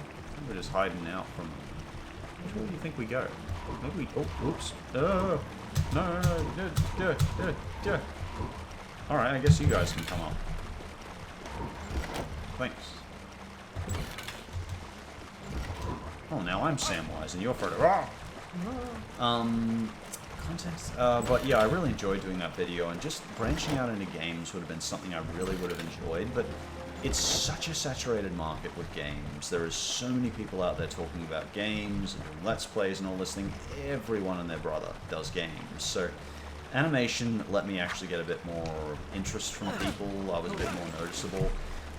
We're just hiding out from... Which way do you think we go? Maybe we... Oh, oops. No. Alright, I guess you guys can come up. Thanks. Oh, now I'm Samwise and you're Frodo. Context? But yeah, I really enjoyed doing that video, and just branching out into games would have been something I really would have enjoyed, but it's such a saturated market with games. There are so many people out there talking about games and doing Let's Plays and all this thing. Everyone and their brother does games. So animation let me actually get a bit more interest from people. I was a bit more noticeable.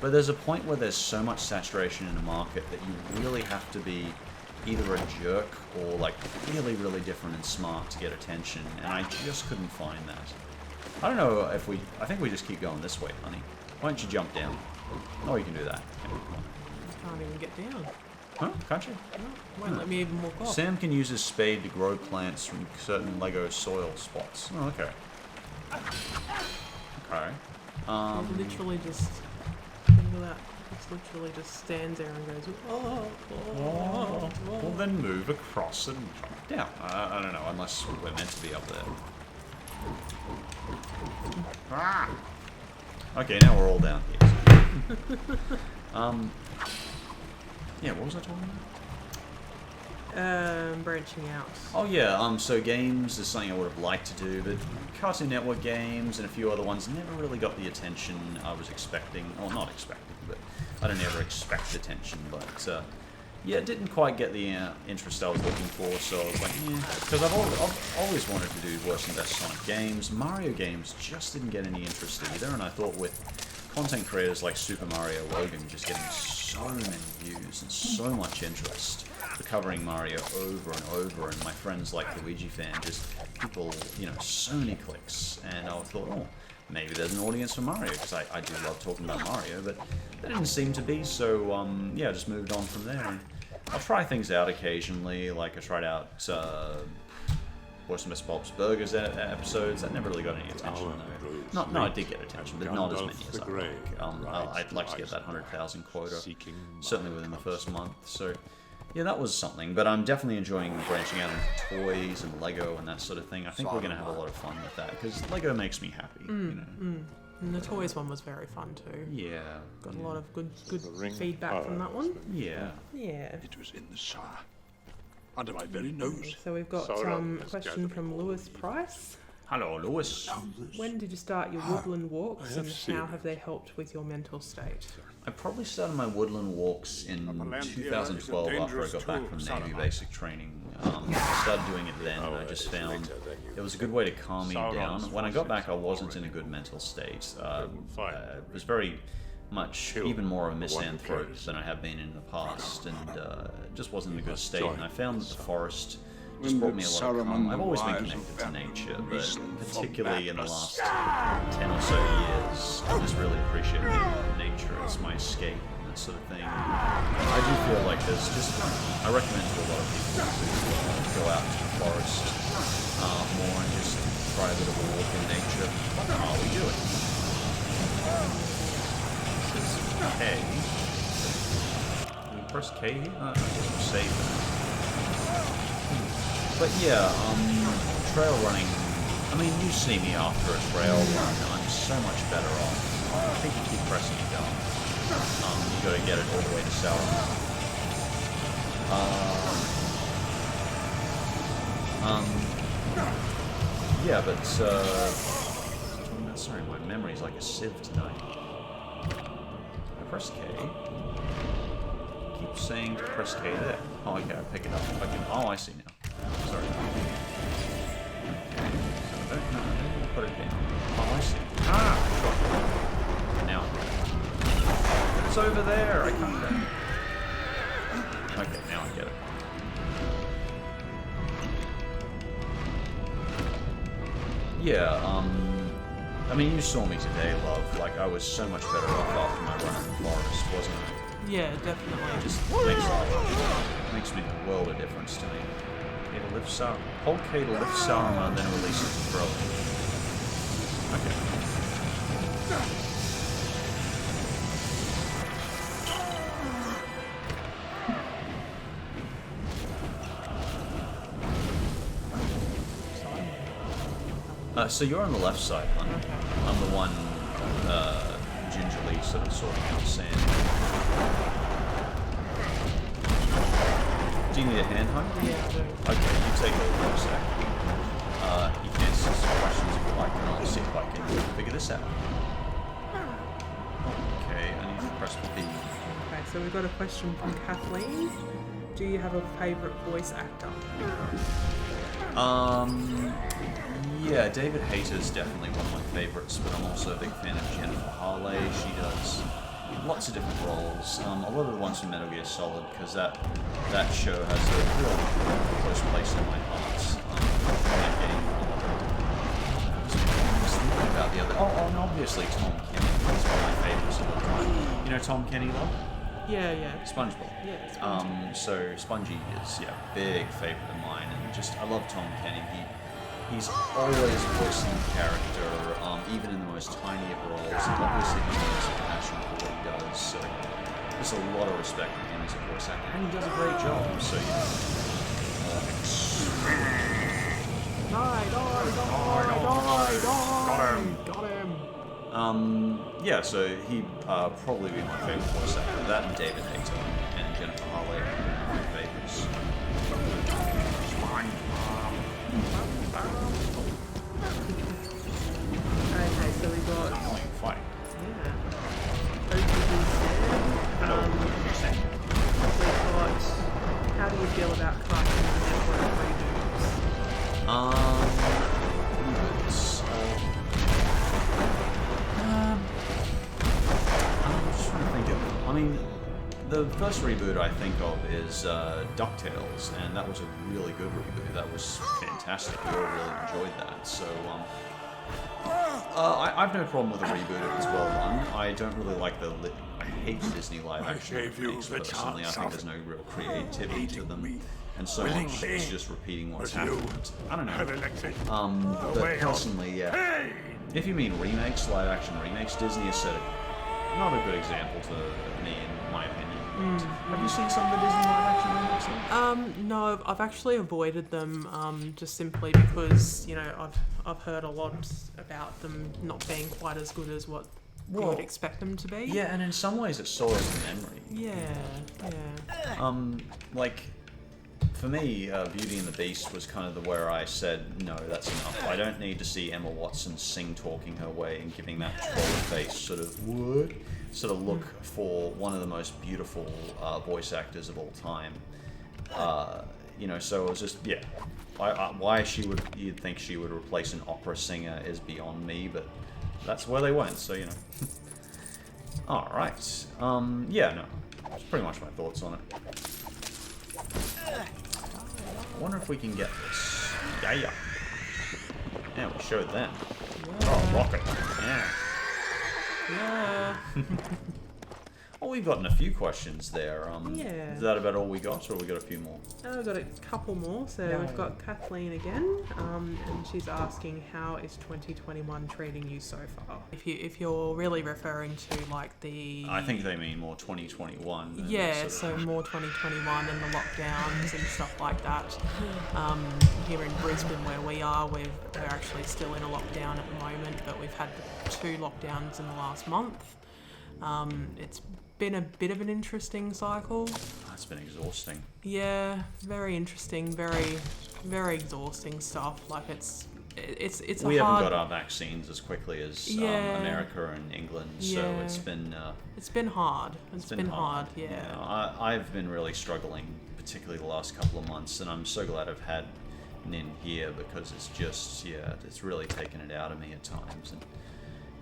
But there's a point where there's so much saturation in the market that you really have to be either a jerk or like really, really different and smart to get attention. And I just couldn't find that. I don't know if we... I think we just keep going this way, honey. Why don't you jump down? Oh, you can do that. Okay, come on.
I can't even get down.
Huh? Can't you?
No, won't let me even walk off.
Sam can use his spade to grow plants from certain Lego soil spots. Oh, okay. Okay.
It literally just... Look at that. It literally just stands there and goes, oh.
Well, then move across and jump down. I don't know, unless we're meant to be up there. Ah! Okay, now we're all down here. Yeah, what was I talking about?
Branching out.
Oh yeah, so games is something I would have liked to do, but Cartoon Network games and a few other ones never really got the attention I was expecting. Or not expecting, but I don't ever expect attention, but yeah, it didn't quite get the interest I was looking for, so I was like, yeah, because I've always wanted to do Worst and Best Sonic games. Mario games just didn't get any interest either, and I thought with content creators like Super Mario Logan just getting so many views and so much interest for covering Mario over and over, and my friends like Luigi Fan, just people, you know, so many clicks, and I thought, oh, maybe there's an audience for Mario, because I do love talking about Mario, but there didn't seem to be, so yeah, I just moved on from there. And I'll try things out occasionally, like I tried out Worst and Best Bob's Burgers episodes. That never really got any attention, though. No, it did get attention, but not as many as I like. I'd like to get that 100,000 quota, certainly within the first month, so yeah, that was something. But I'm definitely enjoying branching out into toys and Lego and that sort of thing. I think we're going to have a lot of fun with that, because Lego makes me happy, you know.
And the toys one was very fun too.
Yeah.
Got a lot of good feedback from that one.
Yeah.
Yeah.
It was in the cellar, under my very nose.
So we've got a question from Lewis Price.
Hello, Lewis.
When did you start your woodland walks, and how have they helped with your mental state?
I probably started my woodland walks in 2012 after I got back from Navy basic training. I started doing it then, and I just found it was a good way to calm me down. When I got back, I wasn't in a good mental state. It was very much even more of a misanthrope than I have been in the past, and just wasn't in a good state. And I found that the forest just brought me a lot of calm. I've always been connected to nature, but particularly in the last 10 or so years, I just really appreciate nature as my escape and that sort of thing. I do feel like there's just, I recommend to a lot of people to go out into the forest more and just try a bit of a walk in nature. What are we doing? K. Can we press K here? I guess we're safe. But yeah, trail running, I mean, you see me after a trail run, I'm so much better off. I think you keep pressing it down. You gotta get it all the way to Sauron. Yeah, but, sorry, my memory's like a sieve tonight. I press K. Keep saying to press K there. Oh, okay, I pick it up. I can, oh, I see now. Sorry. So don't put it down. Oh, I see. Ah! Sure. Now. It's over there. I can't get it. Okay, now I get it. Yeah, I mean, you saw me today, love. Like, I was so much better off after my run in the forest, wasn't I?
Yeah, definitely.
It just makes me a world of difference to me. It Hold K to lift Sarma, then release it to throw it. Okay. So you're on the left side, hon.
Okay.
I'm the one gingerly sort of sorting out sand. Do you need a hand, hon?
Yeah, I do.
Okay, you take over for a sec. You can answer some questions if you like, and I'll see if I can figure this out. Okay, I need to press B.
Okay, so we've got a question from Kathleen. Do you have a favourite voice actor?
Yeah, David Hayter's definitely one of my favourites, but I'm also a big fan of Jennifer Harley. She does lots of different roles. A lot of the ones from Metal Gear Solid, because that show has a real close place in my heart. That game. I was thinking about the other. Oh, and obviously Tom Kenny. He's one of my favourites of all time. You know Tom Kenny, though?
Yeah.
SpongeBob.
Yeah, SpongeBob.
So Spongy is a big favourite of mine, and just I love Tom Kenny. He's always voicing the character, even in the most tiny of roles. And obviously he has a passion for what he does, so there's a lot of respect for him as a voice actor, and he does a great job. So yeah, so he'd probably be my favourite voice actor. That and David Hayter and Jennifer Harley are my favourites.
Okay, so we got
Fight.
Hello. We've got how do you feel about Cartoon Network reboots?
I'm just trying to think of. I mean, the first reboot I think of is DuckTales, and that was a really good reboot. That was fantastic. We all really enjoyed that. So, I've no problem with a reboot if it's well done. I don't really like I hate Disney live action remakes personally. I think there's no real creativity to them, and so much it's just repeating what's happened. I don't know. But personally, yeah. If you mean remakes, live action remakes, Disney has set not a good example to me, in my opinion. Have you seen some of the Disney live action remakes?
No, I've actually avoided them just simply because I've heard a lot about them not being quite as good as what you would expect them to be.
Yeah, and in some ways it sours the memory.
Yeah.
Like, for me, Beauty and the Beast was kind of where I said, no, that's enough. I don't need to see Emma Watson talking her way and giving that troll face sort of look for one of the most beautiful voice actors of all time. So it was just, yeah. Why you'd think she would replace an opera singer is beyond me, but that's where they went, so, Alright. Yeah, no. That's pretty much my thoughts on it. I wonder if we can get this. Yeah, we showed them. Yeah. Oh, rocket. Yeah. Well, we've gotten a few questions there. Is that about all we got, or we got a few more?
We've got a couple more. So we've got Kathleen again, and she's asking, how is 2021 treating you so far? If you're really referring to like the...
I think they mean more 2021.
Yeah, so more 2021 and the lockdowns and stuff like that. Here in Brisbane where we are, we're actually still in a lockdown at the moment, but we've had 2 lockdowns in the last month. It's been a bit of an interesting cycle.
It's been exhausting.
Yeah, very interesting, very, very exhausting stuff. Like it's
we haven't got our vaccines as quickly as America and England, so it's been
hard. It's been hard. Yeah.
I've been really struggling, particularly the last couple of months, and I'm so glad I've had Nin here because it's just it's really taken it out of me at times. And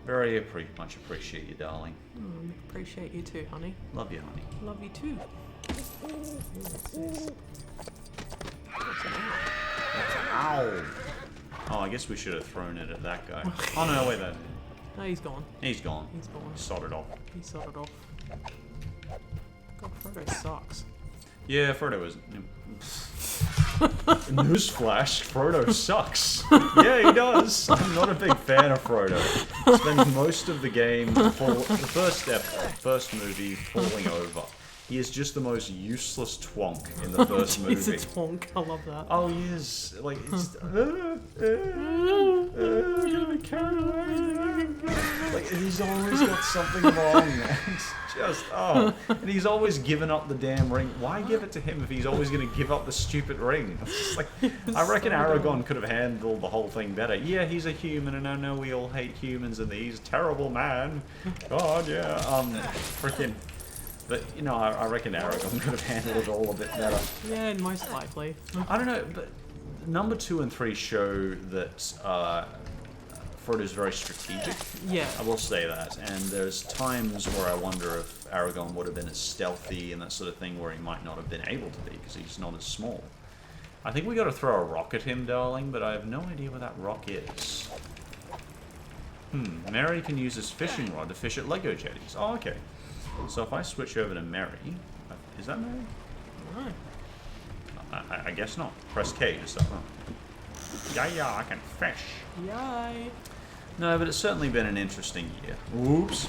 very much appreciate you, darling.
Appreciate you too, honey.
Love you, honey.
Love you too. What's an owl?
Oh, I guess we should have thrown it at that guy. Oh no, wait, that.
No, he's gone.
He's gone.
He's gone.
Sodded off.
He sodded off. God, Frodo sucks.
Yeah, Frodo is. Newsflash, Frodo sucks. Yeah, he does. I'm not a big fan of Frodo. Spends most of the game, the first movie, falling over. He is just the most useless twonk in the first movie.
He's a twonk. I love that.
Oh, he is. Like, it's gonna be carried away. Like, he's always got something wrong. It's just, and he's always given up the damn ring. Why give it to him if he's always going to give up the stupid ring? It's just like, I reckon
so
Aragorn could have handled the whole thing better. Yeah, he's a human, and I know we all hate humans, and he's a terrible man. God, yeah. Freaking. But, you know, I reckon Aragorn could have handled it all a bit better.
Yeah, most likely.
I don't know, but number 2 and 3 show that Frodo's very strategic.
Yeah.
I will say that. And there's times where I wonder if Aragorn would have been as stealthy and that sort of thing where he might not have been able to be because he's not as small. I think we got to throw a rock at him, darling, but I have no idea where that rock is. Merry can use his fishing rod to fish at Lego jetties. Oh, okay. So if I switch over to Merry, is that Merry?
No.
I guess not. Press K to start. Yeah, I can fish.
Yay.
No, but it's certainly been an interesting year. Oops.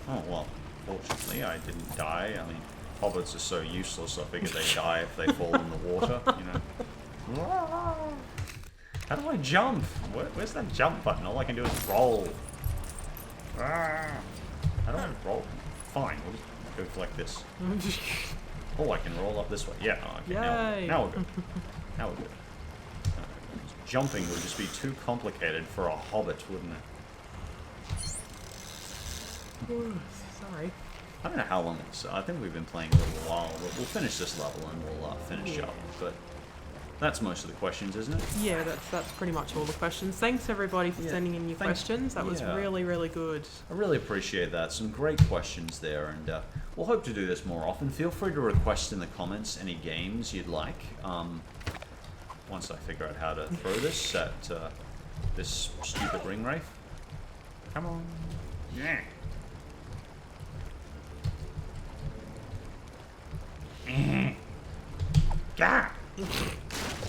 Oh, well, fortunately I didn't die. I mean, hobbits are so useless, I figured they die if they fall in the water, you know. How do I jump? Where's that jump button? All I can do is roll. How do I roll? Fine, we'll just go for like this. Oh, I can roll up this way. Yeah, okay,
Yay.
now we're good. Now we're good. Jumping would just be too complicated for a hobbit, wouldn't it?
Sorry.
I don't know how long it's... I think we've been playing a little while, but we'll finish this level and we'll finish up. But that's most of the questions, isn't it?
Yeah, that's pretty much all the questions. Thanks everybody for sending in your questions. That was really, really good.
I really appreciate that. Some great questions there, and we'll hope to do this more often. Feel free to request in the comments any games you'd like. Once I figure out how to throw this at this stupid ring wraith. Come on. Yeah. Gah!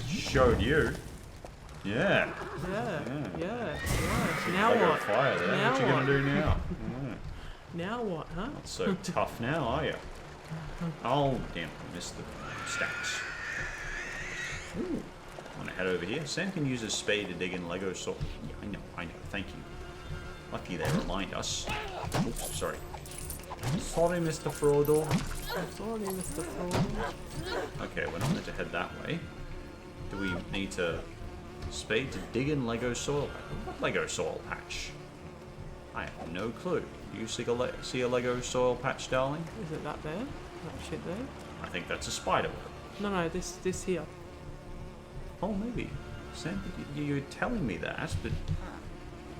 Showed you. Yeah.
Yeah. Now
I got
what?
fire there.
Now
what you gonna do now?
Now what, huh?
Not so tough now, are you? Oh, damn! I missed the stacks. Ooh. I'm gonna head over here. Sam can use his spade to dig in Lego soil. Yeah, I know. Thank you. Lucky they remind us. Oops, sorry. Sorry, Mr. Frodo.
Sorry, Mr. Frodo.
Okay, we're not meant to head that way. Do we need to spade to dig in Lego soil patch? What Lego soil patch? I have no clue. Do you see a Lego soil patch, darling?
Is it that there? That shit there?
I think that's a spider web.
No, this here.
Oh, maybe. Sam, you're telling me that, but...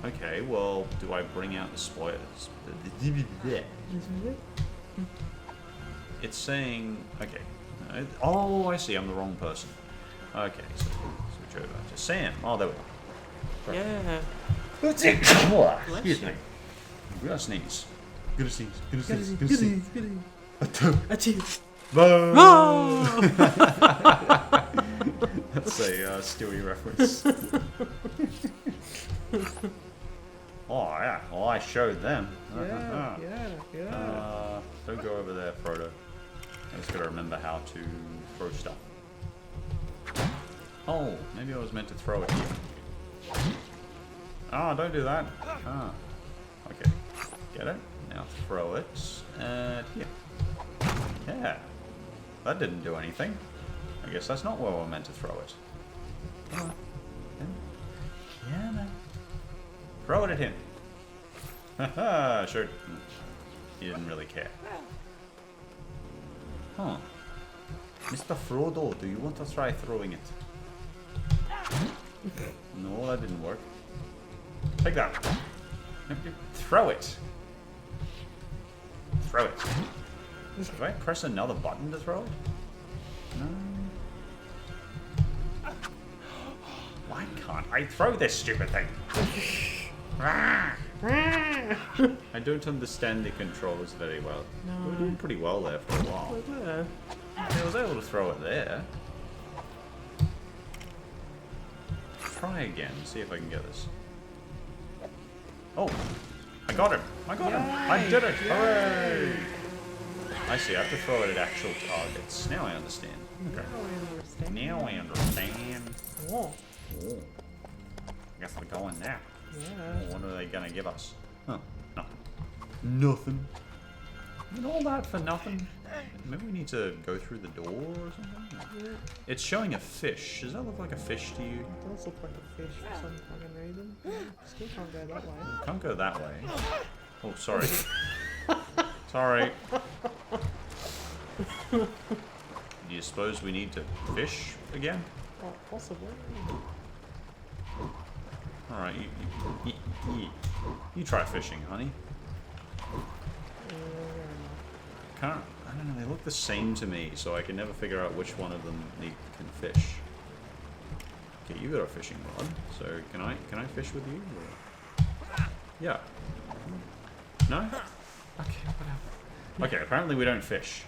Okay, well, do I bring out the spoilers? It's saying... Okay. Oh, I see, I'm the wrong person. Okay, so switch over to Sam. Oh, there we are.
Yeah.
Excuse me. I'm gonna sneeze. Gonna sneeze.
Achoo.
That's a Stewie reference. Oh, yeah. Well, I showed them.
Yeah.
Don't go over there, Frodo. I just gotta remember how to throw stuff. Oh, maybe I was meant to throw it here. Oh, don't do that. Ah. Okay. Get it? Now throw it here. Yeah. That didn't do anything. I guess that's not where we're meant to throw it. Yeah, man. Throw it at him. Haha, sure. He didn't really care. Huh. Mr. Frodo, do you want to try throwing it? No, that didn't work. Take that. Throw it. Throw it. Should I press another button to throw it? No. Why can't I throw this stupid thing? I don't understand the controls very well.
No.
We were doing pretty well there for a while.
Yeah.
I was able to throw it there. Try again, see if I can get this. Oh! I got him! I got him! I did it! Hooray! I see, I have to throw it at actual targets. Now I understand. Okay. Now I understand.
Oh.
Oh. I guess we're going now.
Yeah.
What are they gonna give us? Huh. Nothing. Nothing. And all that for nothing? Maybe we need to go through the door or something?
Yeah.
It's showing a fish. Does that look like a fish to you?
It does look like a fish for some fucking reason. Still can't go that way.
Can't go that way. Oh, sorry. Sorry. Do you suppose we need to fish again?
Oh, possibly.
Alright, you try fishing, honey. Can't, I don't know, they look the same to me, so I can never figure out which one of them can fish. Okay, you got a fishing rod, so can I fish with you? Or? Yeah. No? Okay, whatever. Okay, apparently we don't fish.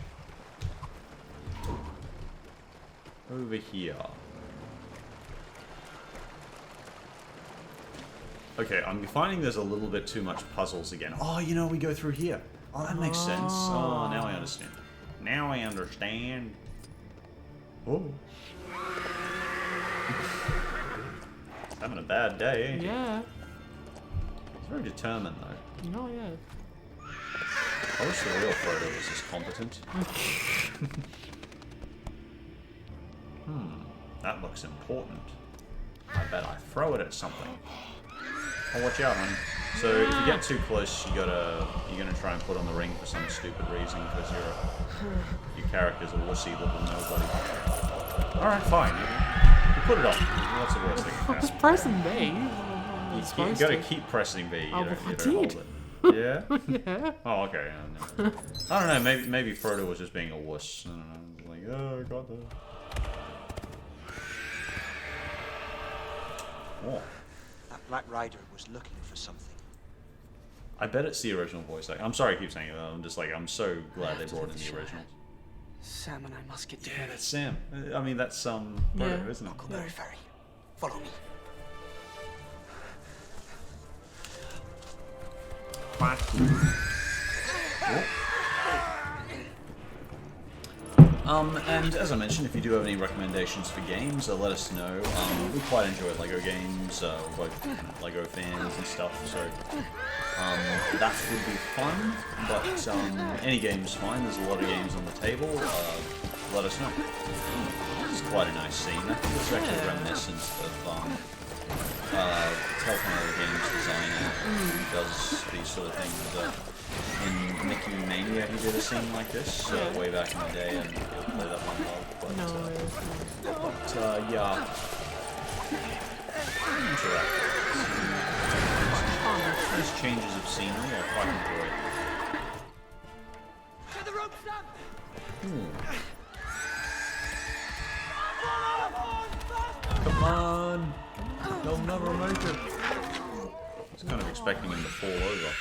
Over here. Okay, I'm finding there's a little bit too much puzzles again. Oh, you know, we go through here. Oh, that makes sense. Oh, now I understand. Now I understand. Oh. It's having a bad day, ain't it?
Yeah.
It's very determined, though.
No, yeah.
I wish the real Frodo was as competent. That looks important. I bet I throw it at something. Oh, watch out, honey. So if you get too close, you're gonna try and put on the ring for some stupid reason because your character's a wussy little nobody. All right, fine. You put it on. What's the worst thing?
I was pressing B.
You gotta keep pressing B. You
Oh,
don't,
I
you don't
did.
hold it. Yeah.
Yeah.
Oh, okay. No. I don't know. Maybe Frodo was just being a wuss. I don't know. Like, oh, I got that. Oh.
That Black Rider was looking for something.
I bet it's the original voice actor. I'm sorry I keep saying it. I'm just like, I'm so glad they brought in the originals.
Sam and I must get
Yeah,
together.
that's Sam. I mean, that's Frodo,
Yeah.
isn't it?
Huckleberry Ferry. Follow me.
And as I mentioned, if you do have any recommendations for games, let us know. We quite enjoy Lego games. We're both Lego fans and stuff, so that would be fun. But any game's fine. There's a lot of games on the table. Let us know. This is quite a nice scene. I think it's actually reminiscent of Telltale Games designer who does these sort of things. In Mickey Mania, he did a scene like this way back in the day, and he'll play that one well. But yeah, interactive. Nice changes of scenery. I quite enjoy it.
Get the rope, Sam!
Come on! They'll never make it. I was kind of expecting him to fall over.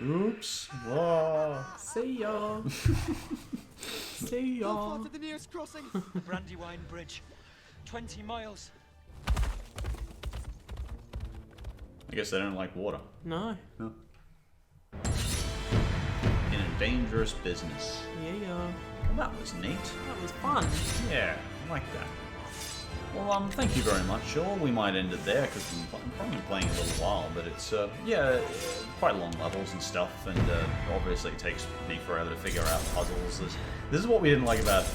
Oops. Whoa.
See ya. See
How
ya.
far to the nearest crossing? The Brandywine Bridge. 20 miles.
I guess they don't like water.
No.
No. In a dangerous business.
Yeah.
Well, that was neat.
That was fun.
Yeah, I like that. Well, thank you very much, all. We might end it there because I'm probably playing a little while, but it's quite long levels and stuff, and obviously it takes me forever to figure out puzzles. This is what we didn't like about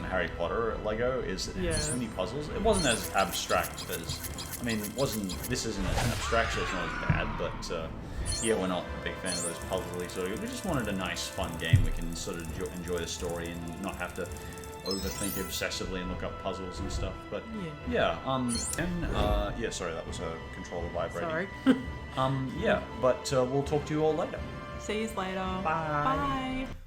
Harry Potter Lego, is that it had so many puzzles. It wasn't as abstract as, I mean, this isn't as abstract, so it's not as bad, but yeah, we're not a big fan of those puzzly sort of. We just wanted a nice, fun game we can sort of enjoy the story and not have to overthink obsessively and look up puzzles and stuff. But yeah, sorry, that was a controller vibrating.
Sorry.
Yeah, but we'll talk to you all later.
See you later.
Bye.
Bye.